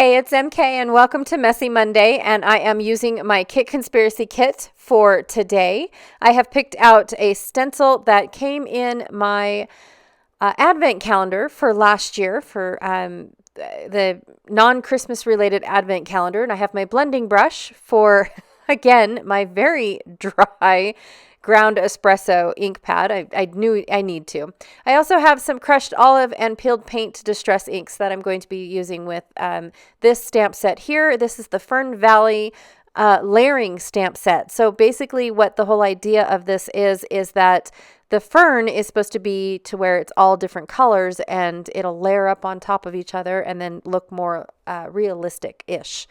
Hey, it's MK and welcome to Messy Monday, and I am using my Kit Conspiracy kit for today. I have picked out a stencil that came in my advent calendar for last year for the non-Christmas related advent calendar, and I have my blending brush for, again, my very dry ground espresso ink pad. I knew I need to. I also have some crushed olive and peeled paint distress inks that I'm going to be using with this stamp set here. This is the Fern Valley layering stamp set. So basically what the whole idea of this is that the fern is supposed to be to where it's all different colors and it'll layer up on top of each other and then look more realistic-ish.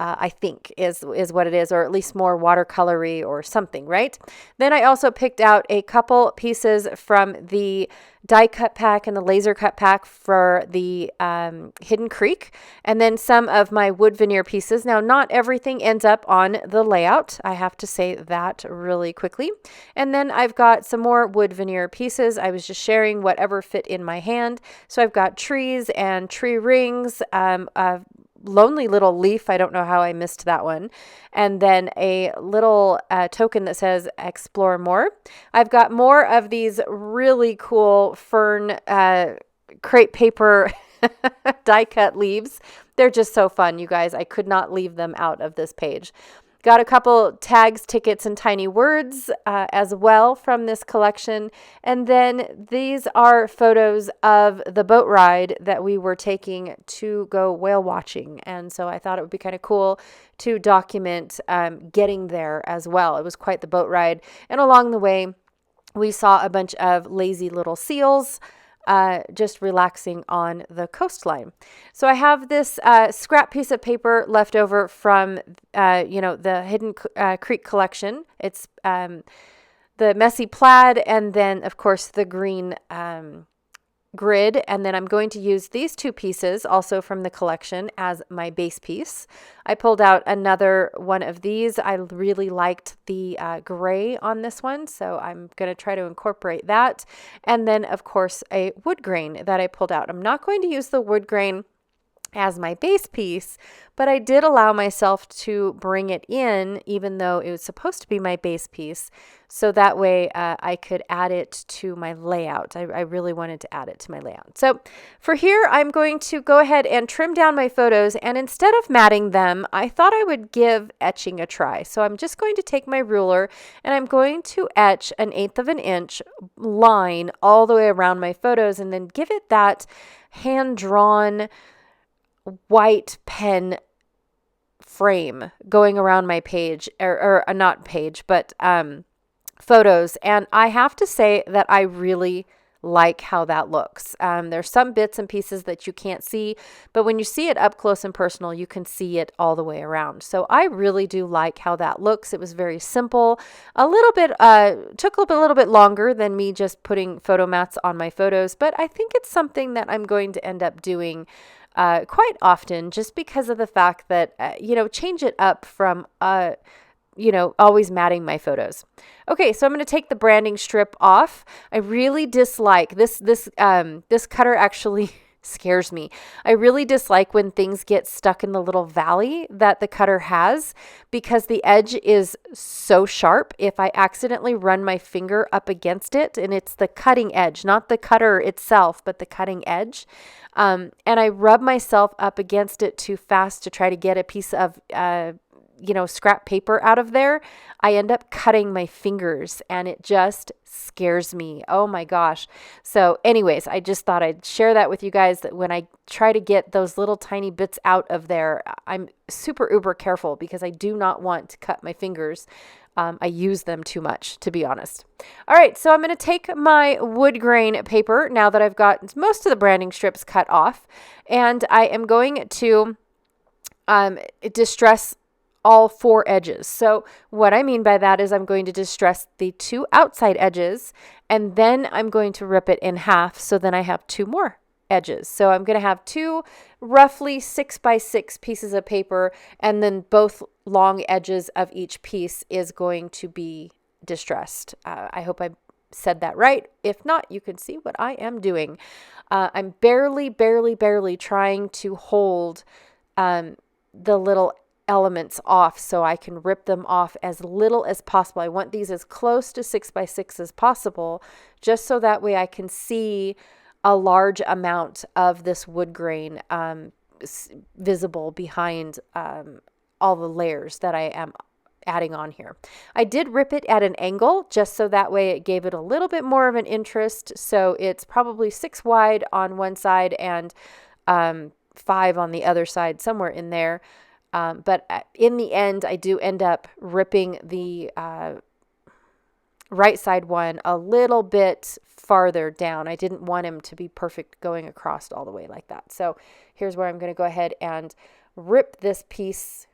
I think is what it is, or at least more watercolory or something, right? Then I also picked out a couple pieces from the die cut pack and the laser cut pack for the Hidden Creek, and then some of my wood veneer pieces. Now, not everything ends up on the layout. I have to say that really quickly. And then I've got some more wood veneer pieces. I was just sharing whatever fit in my hand. So I've got trees and tree rings, lonely little leaf. I don't know how I missed that one. And then a little token that says explore more. I've got more of these really cool fern crepe paper die cut leaves. They're just so fun, you guys. I could not leave them out of this page. Got a couple tags, tickets, and tiny words as well from this collection. And then these are photos of the boat ride that we were taking to go whale watching. And so I thought it would be kind of cool to document getting there as well. It was quite the boat ride. And along the way, we saw a bunch of lazy little seals just relaxing on the coastline. So I have this scrap piece of paper left over from, the Hidden Creek collection. It's the messy plaid and then, of course, the green grid. And then I'm going to use these two pieces also from the collection as my base piece. I pulled out another one of these. I really liked the gray on this one, so I'm going to try to incorporate that. And then, of course, a wood grain that I pulled out. I'm not going to use the wood grain as my base piece, but I did allow myself to bring it in, even though it was supposed to be my base piece, so that way I could add it to my layout. I really wanted to add it to my layout. So for here, I'm going to go ahead and trim down my photos, and instead of matting them, I thought I would give etching a try. So I'm just going to take my ruler, and I'm going to etch 1/8 of an inch line all the way around my photos, and then give it that hand-drawn white pen frame going around my page, or not page, but photos. And I have to say that I really like how that looks. There's some bits and pieces that you can't see, but when you see it up close and personal, you can see it all the way around. So I really do like how that looks. It was very simple. A little bit, took a little bit longer than me just putting photo mats on my photos, but I think it's something that I'm going to end up doing quite often, just because of the fact that, change it up from, always matting my photos. Okay, so I'm going to take the branding strip off. I really dislike this cutter actually scares me. I really dislike when things get stuck in the little valley that the cutter has, because the edge is so sharp. If I accidentally run my finger up against it, and it's the cutting edge, not the cutter itself, but the cutting edge, and I rub myself up against it too fast to try to get a piece of scrap paper out of there, I end up cutting my fingers, and it just scares me. Oh my gosh. So anyways, I just thought I'd share that with you guys, that when I try to get those little tiny bits out of there, I'm super uber careful because I do not want to cut my fingers. I use them too much, to be honest. All right, so I'm going to take my wood grain paper now that I've got most of the branding strips cut off, and I am going to distress all 4 edges. So what I mean by that is I'm going to distress the 2 outside edges, and then I'm going to rip it in half, so then I have 2 more edges. So I'm going to have 2 roughly 6x6 pieces of paper, and then both long edges of each piece is going to be distressed. I hope I said that right. If not, you can see what I am doing. I'm barely trying to hold the little elements off so I can rip them off as little as possible. I want these as close to 6x6 as possible, just so that way I can see a large amount of this wood grain visible behind all the layers that I am adding on here. I did rip it at an angle just so that way it gave it a little bit more of an interest. So it's probably 6 wide on one side and 5 on the other side, somewhere in there. But in the end, I do end up ripping the right side one a little bit farther down. I didn't want him to be perfect going across all the way like that. So here's where I'm going to go ahead and rip this piece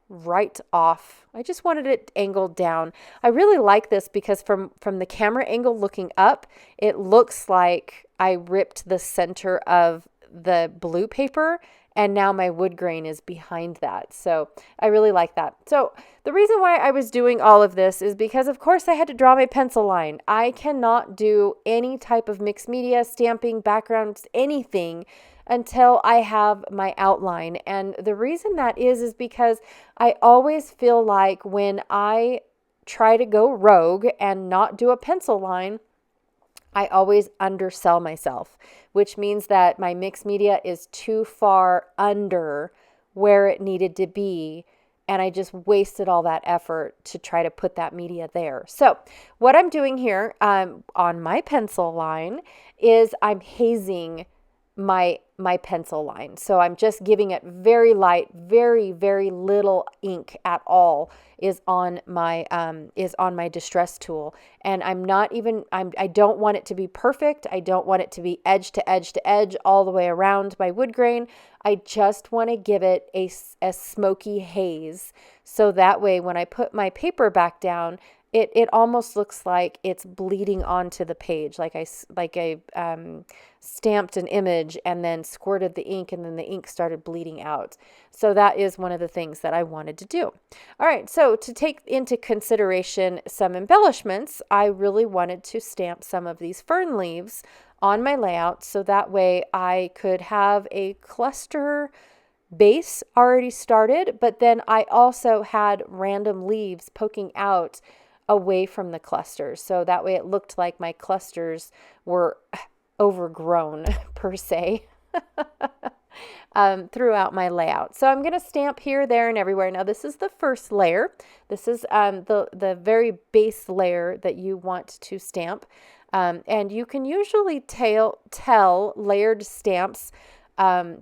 right off. I just wanted it angled down. I really like this because from the camera angle looking up, it looks like I ripped the center of the blue paper and now my wood grain is behind that. So I really like that. So the reason why I was doing all of this is because, of course, I had to draw my pencil line. I cannot do any type of mixed media, stamping, backgrounds, anything until I have my outline. And the reason that is because I always feel like when I try to go rogue and not do a pencil line, I always undersell myself, which means that my mixed media is too far under where it needed to be. And I just wasted all that effort to try to put that media there. So what I'm doing here on my pencil line is I'm hazing my pencil line. So I'm just giving it very light, very, very little ink at all is on my distress tool. And I don't want it to be perfect. I don't want it to be edge to edge to edge all the way around my wood grain. I just want to give it a smoky haze. So that way when I put my paper back down, it almost looks like it's bleeding onto the page, like I stamped an image and then squirted the ink and then the ink started bleeding out. So that is one of the things that I wanted to do. All right, so to take into consideration some embellishments, I really wanted to stamp some of these fern leaves on my layout so that way I could have a cluster base already started, but then I also had random leaves poking out away from the clusters. So that way it looked like my clusters were overgrown per se throughout my layout. So I'm going to stamp here, there, and everywhere. Now this is the first layer. This is the very base layer that you want to stamp. And you can usually tell layered stamps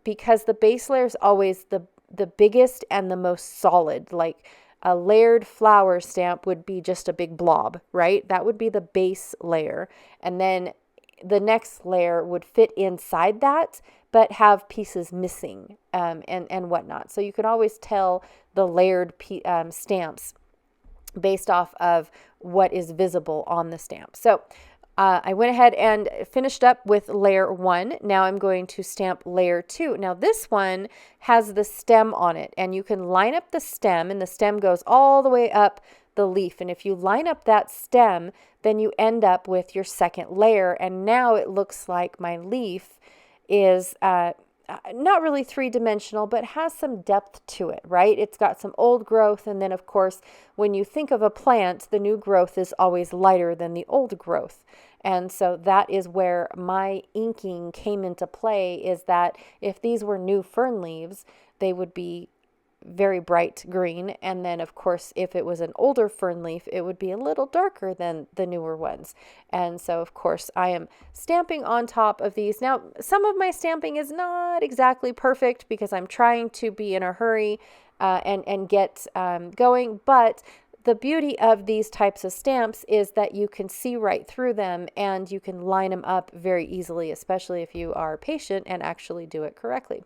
because the base layer is always the biggest and the most solid. Like a layered flower stamp would be just a big blob, right? That would be the base layer. And then the next layer would fit inside that, but have pieces missing and whatnot. So you can always tell the layered stamps based off of what is visible on the stamp. So I went ahead and finished up with layer 1. Now I'm going to stamp layer 2. Now this one has the stem on it, and you can line up the stem, and the stem goes all the way up the leaf. And if you line up that stem, then you end up with your second layer. And now it looks like my leaf is not really three-dimensional, but has some depth to it, right? It's got some old growth. And then, of course, when you think of a plant, the new growth is always lighter than the old growth. And so that is where my inking came into play, is that if these were new fern leaves, they would be very bright green. And then, of course, if it was an older fern leaf, it would be a little darker than the newer ones. And so, of course, I am stamping on top of these. Now, some of my stamping is not exactly perfect because I'm trying to be in a hurry and get going. But the beauty of these types of stamps is that you can see right through them and you can line them up very easily, especially if you are patient and actually do it correctly.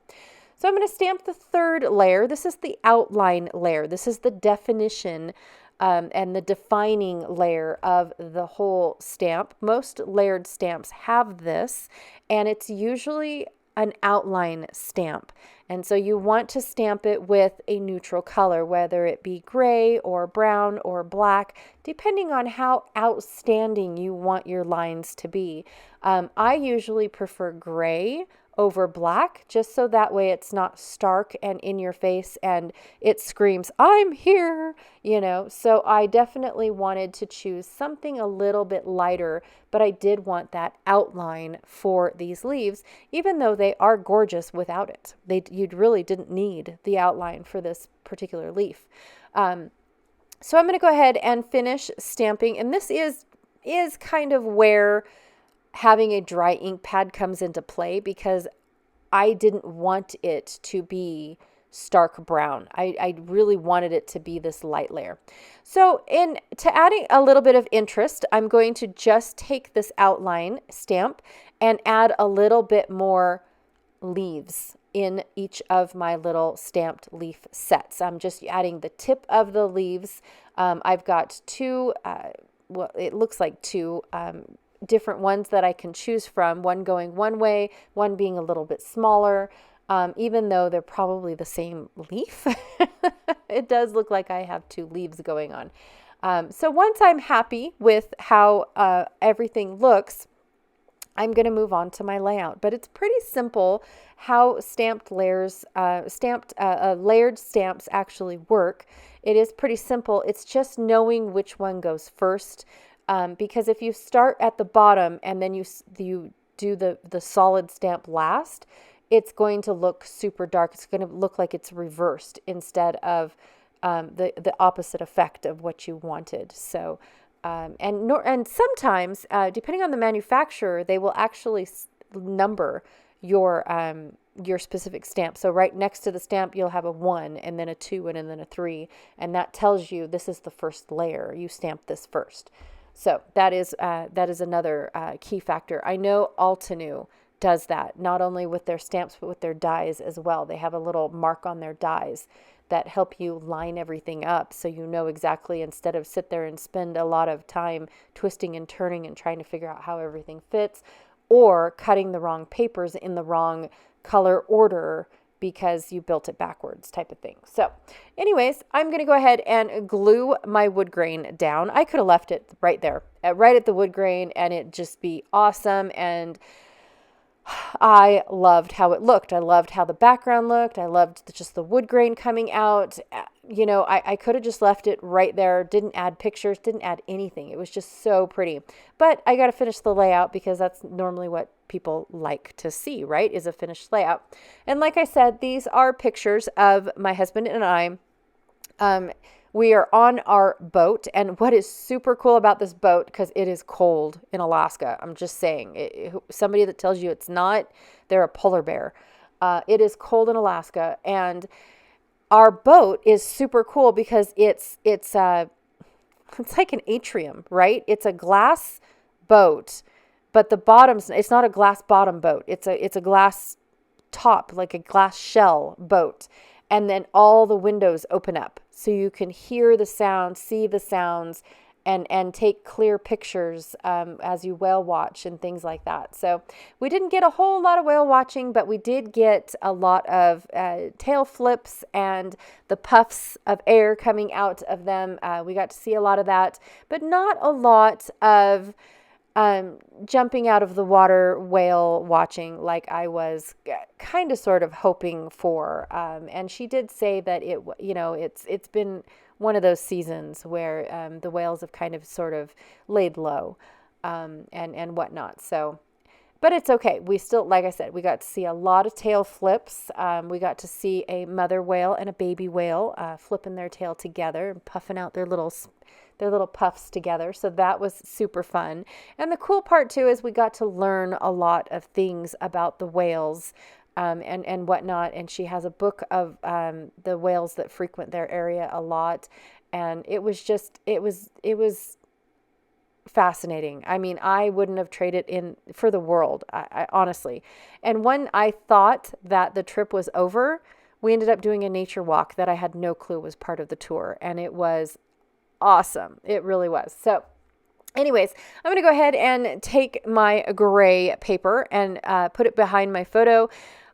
So I'm going to stamp the third layer. This is the outline layer. This is the definition and the defining layer of the whole stamp. Most layered stamps have this, and it's usually an outline stamp. And so you want to stamp it with a neutral color, whether it be gray or brown or black, depending on how outstanding you want your lines to be. I usually prefer gray over black, just so that way it's not stark and in your face and it screams, I'm here, So I definitely wanted to choose something a little bit lighter, but I did want that outline for these leaves, even though they are gorgeous without it. You really didn't need the outline for this particular leaf. So I'm going to go ahead and finish stamping, and this is kind of where having a dry ink pad comes into play, because I didn't want it to be stark brown. I really wanted it to be this light layer. So to adding a little bit of interest, I'm going to just take this outline stamp and add a little bit more leaves in each of my little stamped leaf sets. I'm just adding the tip of the leaves. I've got two, it looks like two different ones that I can choose from, one going one way, one being a little bit smaller, even though they're probably the same leaf. It does look like I have two leaves going on. So once I'm happy with how everything looks, I'm going to move on to my layout. But it's pretty simple how layered stamps actually work. It is pretty simple. It's just knowing which one goes first. Because if you start at the bottom and then you do the solid stamp last, it's going to look super dark. It's going to look like it's reversed instead of the opposite effect of what you wanted. So, and sometimes, depending on the manufacturer, they will actually number your specific stamp. So right next to the stamp, you'll have a 1 and then a 2 and then a 3, and that tells you this is the first layer. You stamped this first. So that is another key factor. I know Altenew does that, not only with their stamps, but with their dies as well. They have a little mark on their dies that help you line everything up, so you know exactly, instead of sit there and spend a lot of time twisting and turning and trying to figure out how everything fits, or cutting the wrong papers in the wrong color order because you built it backwards type of thing. So anyways, I'm going to go ahead and glue my wood grain down. I could have left it right there, right at the wood grain, and it just be awesome. And I loved how it looked. I loved how the background looked. I loved just the wood grain coming out. I could have just left it right there. Didn't add pictures, didn't add anything. It was just so pretty. But I got to finish the layout, because that's normally what people like to see, right? Is a finished layout. And like I said, these are pictures of my husband and I. We are on our boat, and what is super cool about this boat, because it is cold in Alaska, I'm just saying, somebody that tells you it's not, they're a polar bear. It is cold in Alaska, and our boat is super cool because it's like an atrium, right? It's a glass boat, but the bottom's, it's not a glass bottom boat. It's a glass top, like a glass shell boat. And then all the windows open up so you can hear the sounds, see the sounds, and take clear pictures as you whale watch and things like that. So we didn't get a whole lot of whale watching, but we did get a lot of tail flips and the puffs of air coming out of them. We got to see a lot of that, but not a lot of jumping out of the water whale watching like I was kind of sort of hoping for. And she did say that it's been one of those seasons where the whales have kind of sort of laid low and whatnot. So, but it's okay. We still, like I said, we got to see a lot of tail flips. We got to see a mother whale and a baby whale flipping their tail together and puffing out their little puffs together. So that was super fun. And the cool part too is we got to learn a lot of things about the whales and whatnot. And she has a book of the whales that frequent their area a lot. And it was fascinating. I mean, I wouldn't have traded in for the world, I honestly. And when I thought that the trip was over, we ended up doing a nature walk that I had no clue was part of the tour. And it was awesome. It really was. So anyways, I'm going to go ahead and take my gray paper and put it behind my photo.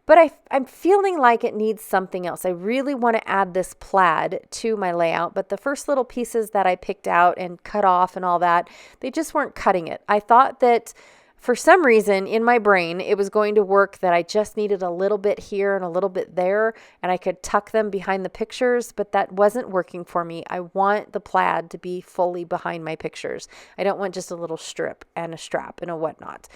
But I'm feeling like it needs something else. I really want to add this plaid to my layout, but the first little pieces that I picked out and cut off and all that, they just weren't cutting it. I thought that for some reason in my brain, it was going to work that I just needed a little bit here and a little bit there, and I could tuck them behind the pictures, but that wasn't working for me. I want the plaid to be fully behind my pictures. I don't want just a little strip and a strap and a whatnot.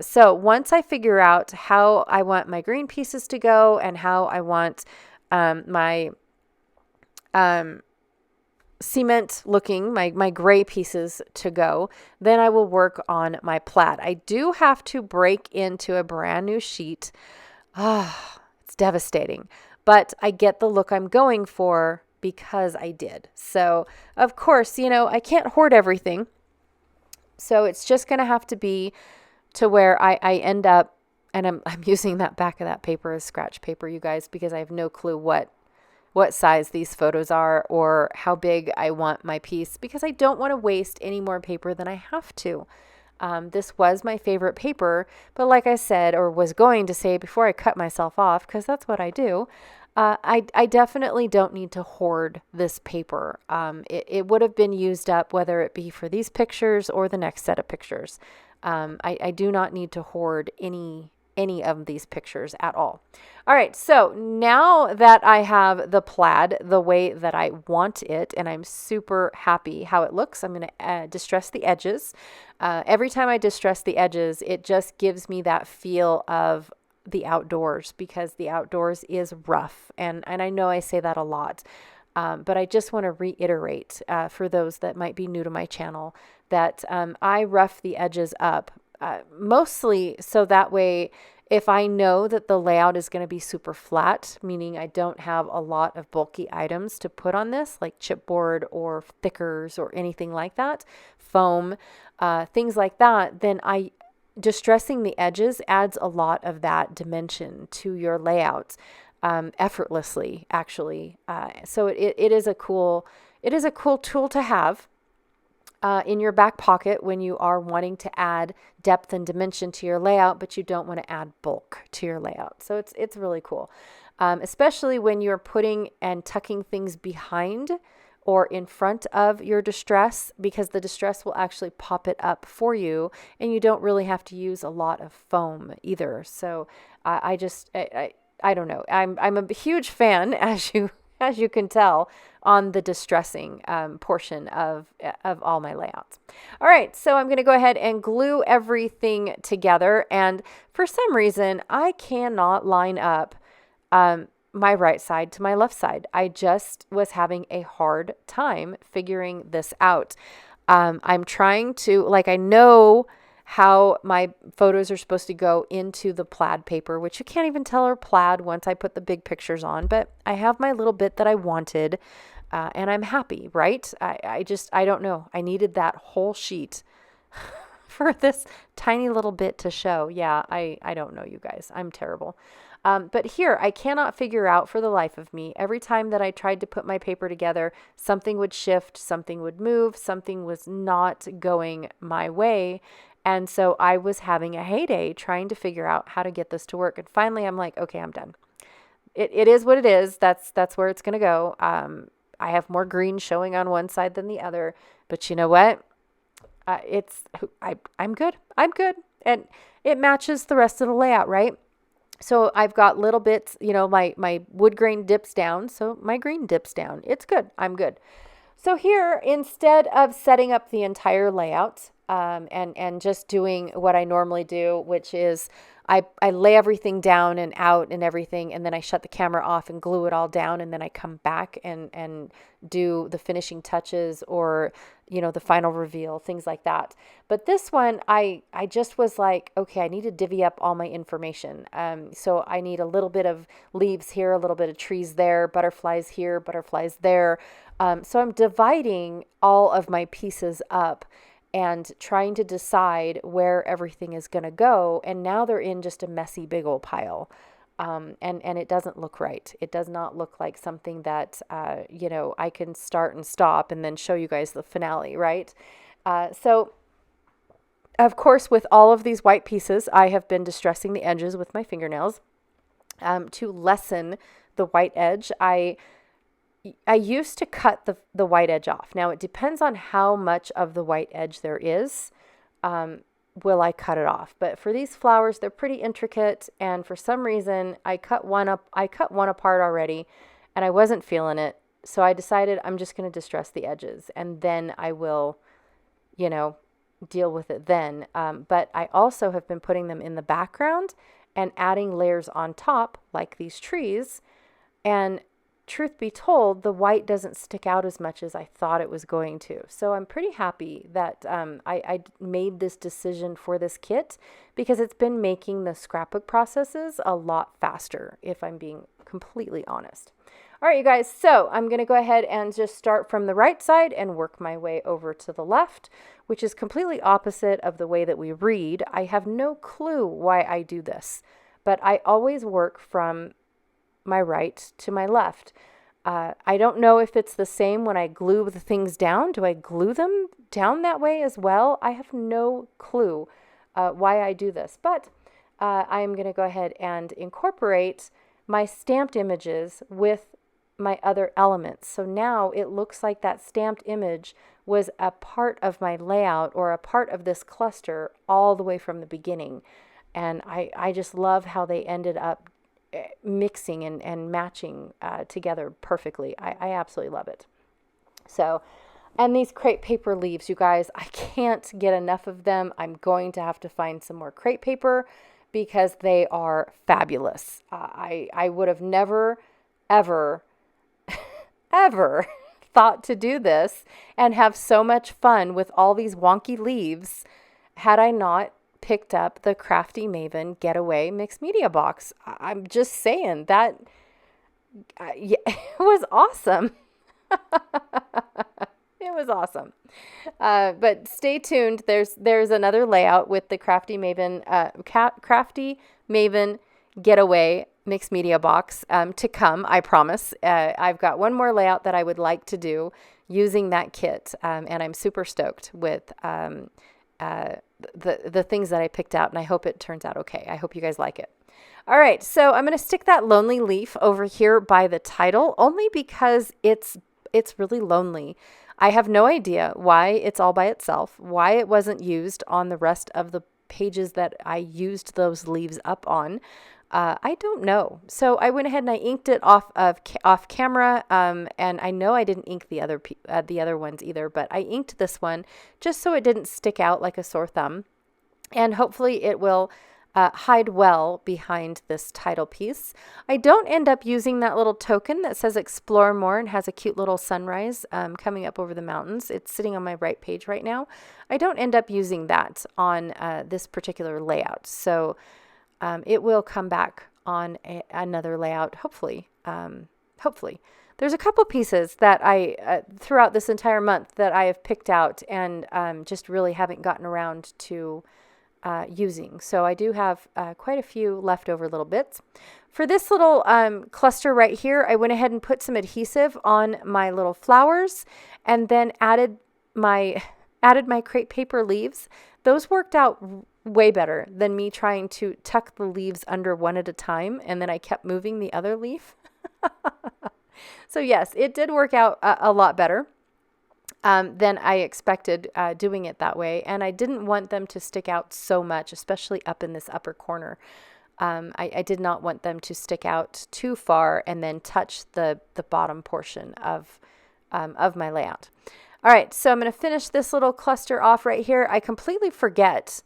So once I figure out how I want my green pieces to go and how I want my cement looking, my gray pieces to go, then I will work on my plaid. I do have to break into a brand new sheet. It's devastating, but I get the look I'm going for because I did. So of course, I can't hoard everything. So it's just going to have to be to where I end up, and I'm using that back of that paper as scratch paper, you guys, because I have no clue what size these photos are or how big I want my piece, because I don't want to waste any more paper than I have to. This was my favorite paper, but like I said, or was going to say before I cut myself off, because that's what I do, I definitely don't need to hoard this paper. It would have been used up, whether it be for these pictures or the next set of pictures. I do not need to hoard any of these pictures at all. All right, so now that I have the plaid the way that I want it, and I'm super happy how it looks, I'm going to distress the edges. Every time I distress the edges, it just gives me that feel of the outdoors, because the outdoors is rough, and I know I say that a lot, but I just want to reiterate for those that might be new to my channel that I rough the edges up. Mostly so that way, if I know that the layout is going to be super flat, meaning I don't have a lot of bulky items to put on this, like chipboard or thickers or anything like that, foam, things like that, then distressing the edges adds a lot of that dimension to your layouts, effortlessly, actually. So it is a cool tool to have in your back pocket when you are wanting to add depth and dimension to your layout, but you don't want to add bulk to your layout. So it's really cool, especially when you're putting and tucking things behind or in front of your distress, because the distress will actually pop it up for you, and you don't really have to use a lot of foam either. So I don't know. I'm a huge fan, as you can tell, on the distressing portion of all my layouts. All right, so I'm going to go ahead and glue everything together. And for some reason, I cannot line up my right side to my left side. I just was having a hard time figuring this out. I'm trying to, I know how my photos are supposed to go into the plaid paper, which you can't even tell are plaid once I put the big pictures on, but I have my little bit that I wanted, and I'm happy, right? I don't know. I needed that whole sheet for this tiny little bit to show. Yeah, I don't know, you guys. I'm terrible. But here, I cannot figure out for the life of me. Every time that I tried to put my paper together, something would shift, something would move, something was not going my way. And so I was having a heyday trying to figure out how to get this to work. And finally, I'm like, okay, I'm done. It is what it is. That's where it's going to go. I have more green showing on one side than the other. But you know what? I'm good. I'm good. And it matches the rest of the layout, right? So I've got little bits, my wood grain dips down. So my green dips down. It's good. I'm good. So here, instead of setting up the entire layout, and just doing what I normally do, which is I lay everything down and out and everything, and then I shut the camera off and glue it all down, and then I come back and do the finishing touches or, the final reveal, things like that. But this one, I just was like, okay, I need to divvy up all my information. So I need a little bit of leaves here, a little bit of trees there, butterflies here, butterflies there. So I'm dividing all of my pieces up and trying to decide where everything is going to go. And now they're in just a messy big old pile. And it doesn't look right. It does not look like something that, I can start and stop and then show you guys the finale, right? So, of course, with all of these white pieces, I have been distressing the edges with my fingernails to lessen the white edge. I used to cut the white edge off. Now, it depends on how much of the white edge there is. will I cut it off. But for these flowers, they're pretty intricate, and for some reason I cut one apart already, and I wasn't feeling it. So I decided I'm just going to distress the edges, and then I will, deal with it then. But I also have been putting them in the background and adding layers on top, like these trees. And truth be told, the white doesn't stick out as much as I thought it was going to. So I'm pretty happy that I made this decision for this kit, because it's been making the scrapbook processes a lot faster, if I'm being completely honest. All right, you guys, so I'm going to go ahead and just start from the right side and work my way over to the left, which is completely opposite of the way that we read. I have no clue why I do this, but I always work from my right to my left. I don't know if it's the same when I glue the things down. Do I glue them down that way as well? I have no clue why I do this, but I am going to go ahead and incorporate my stamped images with my other elements. So now it looks like that stamped image was a part of my layout, or a part of this cluster, all the way from the beginning. And I just love how they ended up mixing and matching together perfectly. I absolutely love it. So, and these crepe paper leaves, you guys, I can't get enough of them. I'm going to have to find some more crepe paper, because they are fabulous. I would have never, ever, ever thought to do this and have so much fun with all these wonky leaves had I not picked up the Crafty Maven Getaway Mixed Media Box. I'm just saying that it was awesome. It was awesome. But stay tuned. There's another layout with the Crafty Maven Getaway Mixed Media Box to come, I promise. I've got one more layout that I would like to do using that kit, and I'm super stoked with the things that I picked out, and I hope it turns out okay. I hope you guys like it. All right, so I'm going to stick that lonely leaf over here by the title, only because it's really lonely. I have no idea why it's all by itself, why it wasn't used on the rest of the pages that I used those leaves up on. I don't know. So I went ahead and I inked it off camera, and I know I didn't ink the other ones either, but I inked this one just so it didn't stick out like a sore thumb, and hopefully it will hide well behind this title piece. I don't end up using that little token that says Explore More and has a cute little sunrise coming up over the mountains. It's sitting on my right page right now. I don't end up using that on this particular layout. So it will come back on another layout, hopefully. Hopefully. There's a couple pieces that I, throughout this entire month, that I have picked out and just really haven't gotten around to using. So I do have quite a few leftover little bits. For this little cluster right here, I went ahead and put some adhesive on my little flowers, and then added my crepe paper leaves. Those worked out way better than me trying to tuck the leaves under one at a time, and then I kept moving the other leaf. So yes, it did work out a lot better than I expected doing it that way. And I didn't want them to stick out so much, especially up in this upper corner. I did not want them to stick out too far and then touch the bottom portion of my layout. All right, so I'm going to finish this little cluster off right here. I completely forget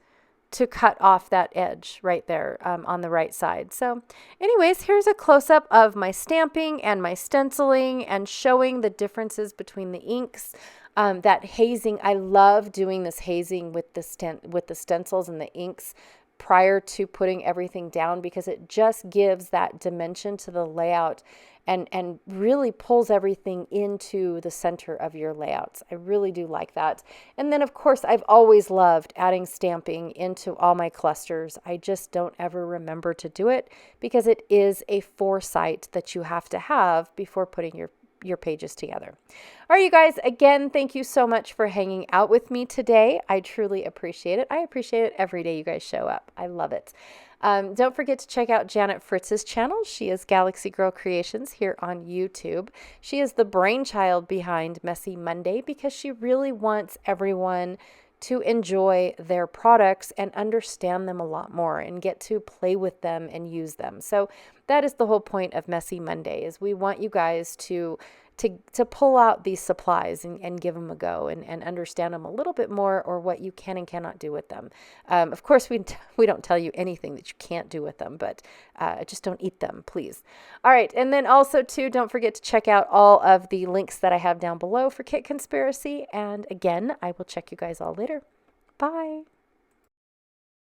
to cut off that edge right there on the right side. So anyways, here's a close-up of my stamping and my stenciling and showing the differences between the inks. That hazing, I love doing this hazing with the stencils and the inks prior to putting everything down, because it just gives that dimension to the layout and really pulls everything into the center of your layouts. I really do like that. And then, of course, I've always loved adding stamping into all my clusters. I just don't ever remember to do it, because it is a foresight that you have to have before putting your pages together. All right, you guys, again, thank you so much for hanging out with me today. I truly appreciate it. I appreciate it every day you guys show up. I love it. Don't forget to check out Janet Fritz's channel. She is Galaxy Girl Creations here on YouTube. She is the brainchild behind Messy Monday, because she really wants everyone to enjoy their products and understand them a lot more and get to play with them and use them. So that is the whole point of Messy Monday, is we want you guys to pull out these supplies and give them a go and understand them a little bit more, or what you can and cannot do with them. Of course, we don't tell you anything that you can't do with them, but just don't eat them, please. All right. And then also, too, don't forget to check out all of the links that I have down below for Kit Conspiracy. And again, I will check you guys all later. Bye.